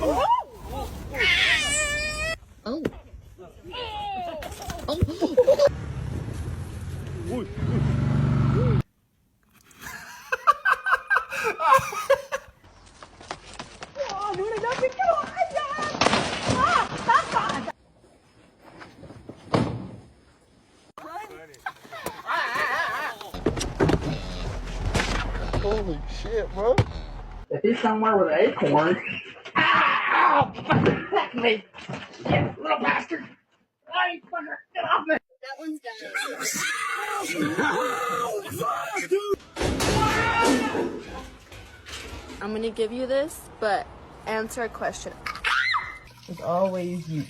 Oh. Holy shit, bro. If he's somewhere with an acorn. Ow! Fucker, back me! You little bastard! Hey, fucker, get off me! That one's done. I'm gonna give you this, but answer a question. It's always you.